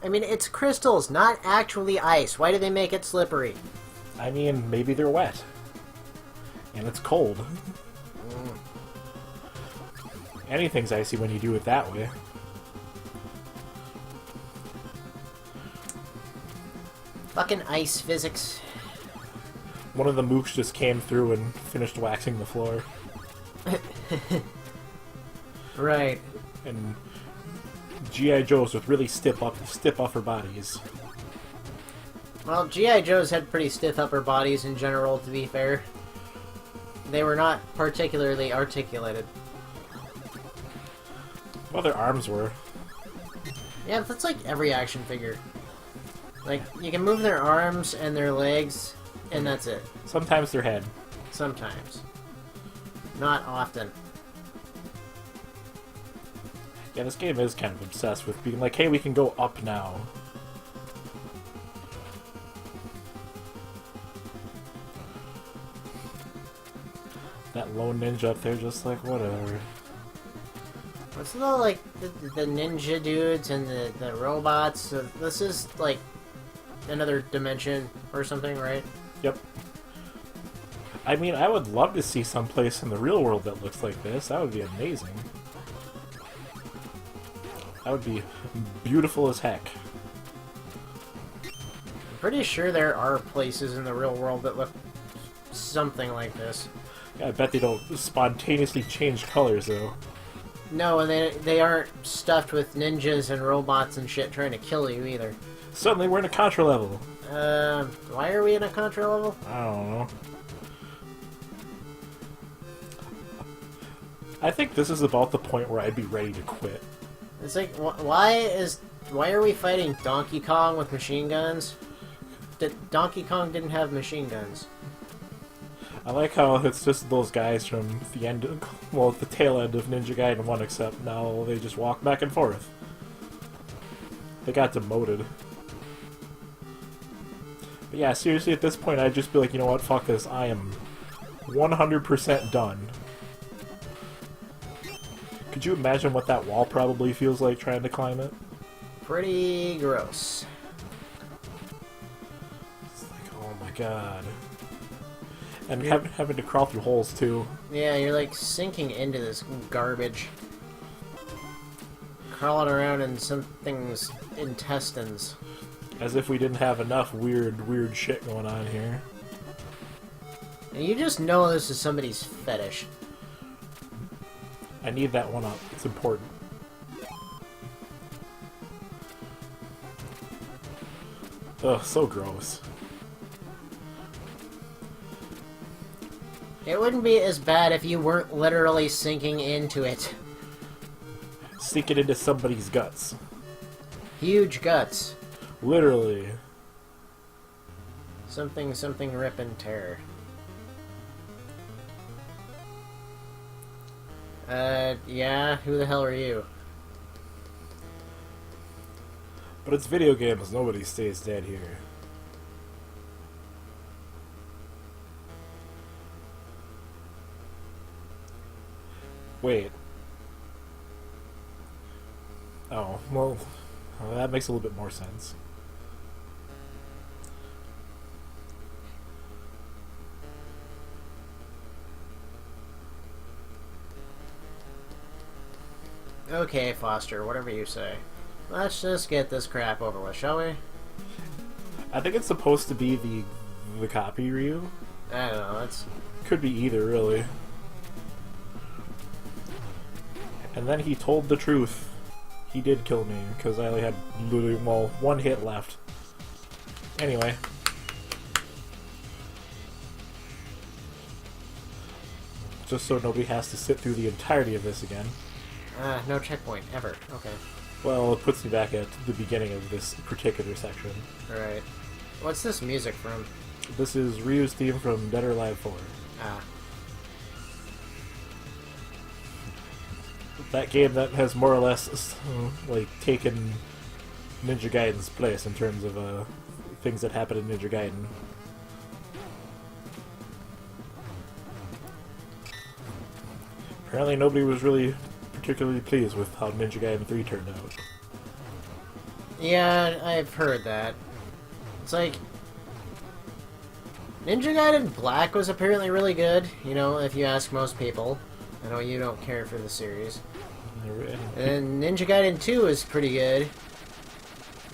I mean, it's crystals, not actually ice. Why do they make it slippery? I mean, maybe they're wet. And it's cold. Anything's icy when you do it that way. Fucking ice physics. One of the mooks just came through and finished waxing the floor. Right. And G.I. Joes with really stiff upper bodies. Well, G.I. Joes had pretty stiff upper bodies in general, to be fair. They were not particularly articulated. Well, their arms were. Yeah, that's like every action figure. Like, you can move their arms and their legs, and that's it. Sometimes their head. Sometimes. Not often. Yeah, this game is kind of obsessed with being like, hey, we can go up now. That lone ninja up there just like, whatever. What's the, like, the ninja dudes and the robots? So this is, like, another dimension or something, right? Yep. I mean, I would love to see some place in the real world that looks like this. That would be amazing. That would be beautiful as heck. I'm pretty sure there are places in the real world that look something like this. Yeah, I bet they don't spontaneously change colors, though. No, and they aren't stuffed with ninjas and robots and shit trying to kill you either. Suddenly we're in a Contra level. Why are we in a Contra level? I don't know. I think this is about the point where I'd be ready to quit. It's like, why are we fighting Donkey Kong with machine guns? Donkey Kong didn't have machine guns. I like how it's just those guys from the end, well, the tail end of Ninja Gaiden 1, except now they just walk back and forth. They got demoted. But yeah, seriously, at this point, I'd just be like, you know what, fuck this, I am 100% done. Could you imagine what that wall probably feels like trying to climb it? Pretty gross. It's like, oh my god. And having to crawl through holes, too. Yeah, you're like sinking into this garbage. Crawling around in something's intestines. As if we didn't have enough weird shit going on here. And you just know this is somebody's fetish. I need that one up. It's important. Ugh, so gross. It wouldn't be as bad if you weren't literally sinking into it. Sink it into somebody's guts. Huge guts. Literally. Something rip and tear. Yeah? Who the hell are you? But it's video games. Nobody stays dead here. Wait. Oh, well, that makes a little bit more sense. Okay, Foster, whatever you say. Let's just get this crap over with, shall we? I think it's supposed to be the copy Ryu. I don't know, it's... Could be either, really. And then he told the truth. He did kill me, because I only had literally, well, one hit left. Anyway. Just so nobody has to sit through the entirety of this again. No checkpoint, ever. Okay. Well, it puts me back at the beginning of this particular section. Alright. What's this music from? This is Ryu's theme from Dead or Alive 4. Ah. That game that has more or less, like, taken Ninja Gaiden's place in terms of, things that happen in Ninja Gaiden. Apparently nobody was really particularly pleased with how Ninja Gaiden 3 turned out. Yeah, I've heard that. It's like... Ninja Gaiden Black was apparently really good, you know, if you ask most people. I know you don't care for the series. And Ninja Gaiden 2 is pretty good.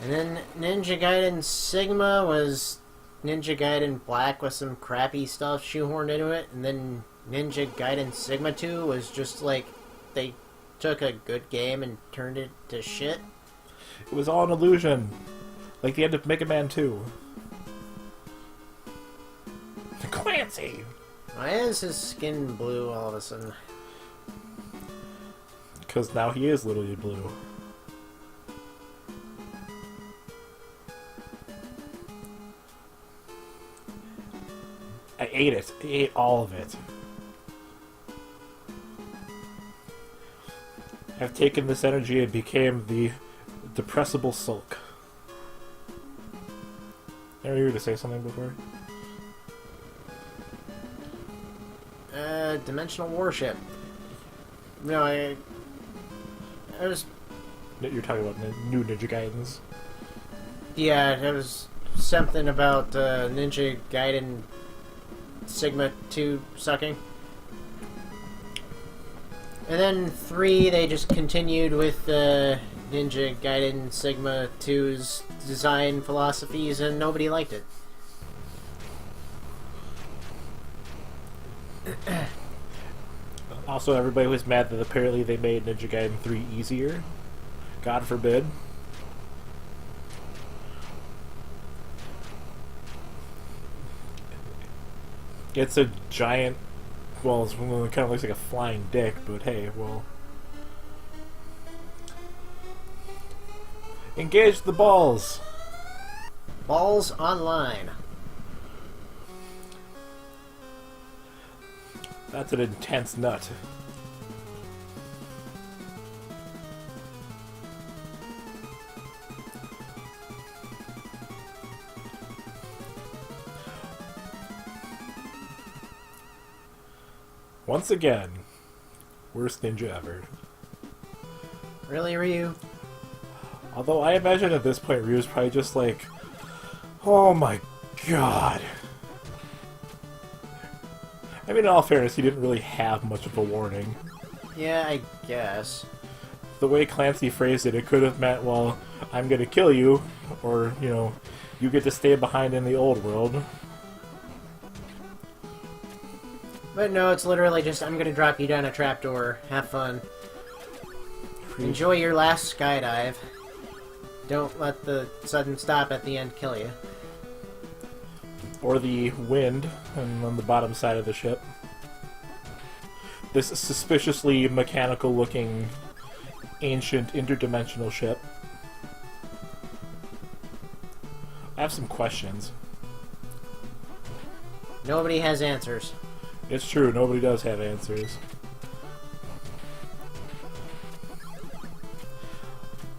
And then Ninja Gaiden Sigma was Ninja Gaiden Black with some crappy stuff shoehorned into it. And then Ninja Gaiden Sigma 2 was just like, they took a good game and turned it to shit. It was all an illusion. Like the end of Mega Man 2. Clancy! Why is his skin blue all of a sudden? Because now he is literally blue. I ate it. I ate all of it. I've taken this energy and became the depressible sulk. Are you to say something before? Dimensional warship. No, I was... You're talking about new Ninja Gaidens? Yeah, it was something about Ninja Gaiden Sigma 2 sucking. And then 3, they just continued with Ninja Gaiden Sigma 2's design philosophies, and nobody liked it. Also, everybody was mad that apparently they made Ninja Gaiden 3 easier. God forbid. It's a giant... Well, it kind of looks like a flying dick, but hey, well... Engage the balls! Balls online. That's an intense nut. Once again, worst ninja ever. Really, Ryu? Although I imagine at this point Ryu's probably just like, oh my god. I mean, in all fairness, he didn't really have much of a warning. Yeah, I guess. The way Clancy phrased it, it could have meant, well, I'm gonna kill you, or, you know, you get to stay behind in the old world. But no, it's literally just, I'm gonna drop you down a trapdoor. Have fun. Enjoy your last skydive. Don't let the sudden stop at the end kill you. Or the wind on the bottom side of the ship. This suspiciously mechanical-looking, ancient, interdimensional ship. I have some questions. Nobody has answers. It's true, nobody does have answers.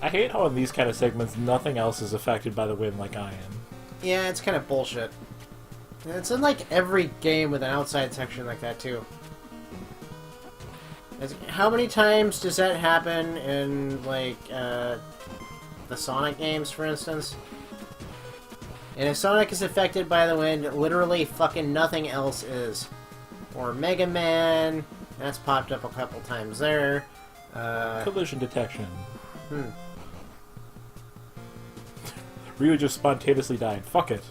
I hate how in these kind of segments nothing else is affected by the wind like I am. Yeah, it's kind of bullshit. It's in like every game with an outside section like that too. How many times does that happen in like the Sonic games, for instance? And if Sonic is affected by the wind, literally fucking nothing else is. Or Mega Man, that's popped up a couple times there. Collision detection. Hmm. Ryu just spontaneously died. Fuck it.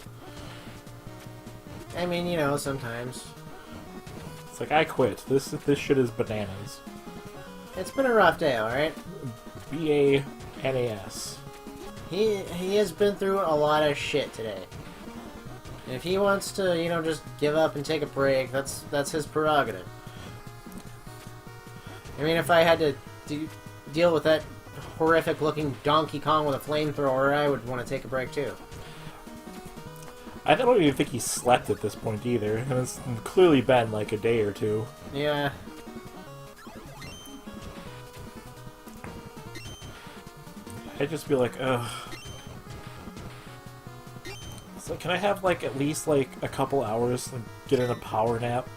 I mean, you know, sometimes. It's like, I quit. This shit is bananas. It's been a rough day, alright? B-A-N-A-S. He has been through a lot of shit today. And if he wants to, you know, just give up and take a break, that's his prerogative. I mean, if I had to deal with that horrific-looking Donkey Kong with a flamethrower, I would want to take a break too. I don't even think he slept at this point either. And it's clearly been like a day or two. Yeah. I'd just be like, ugh. So can I have like at least like a couple hours to get in a power nap?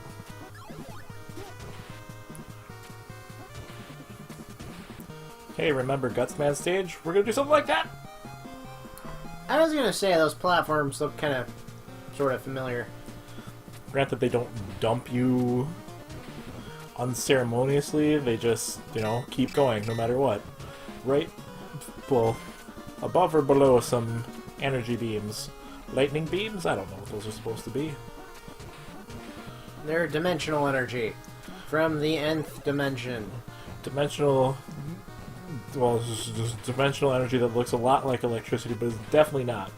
Hey, remember Gutsman stage? We're gonna do something like that! was gonna say, those platforms look kind of, sort of familiar. Granted, they don't dump you unceremoniously, they just, keep going no matter what. Right, well, above or below some energy beams. Lightning beams? I don't know what those are supposed to be. They're dimensional energy. From the nth dimension. Dimensional... Well, it's just dimensional energy that looks a lot like electricity, but it's definitely not.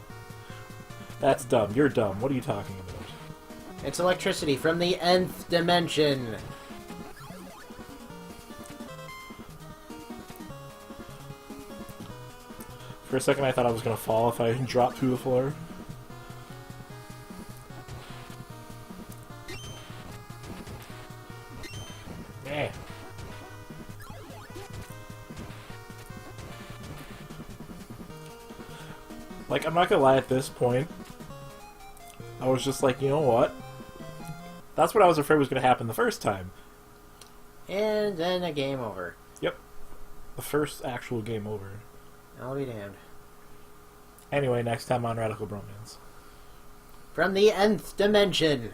That's dumb. You're dumb. What are you talking about? It's electricity from the nth dimension. For a second, I thought I was going to fall if I dropped through the floor. Eh. Like, I'm not gonna lie, at this point, I was just like, you know what? That's what I was afraid was gonna happen the first time. And then a game over. Yep. The first actual game over. I'll be damned. Anyway, next time on Radical Bromance. From the nth dimension.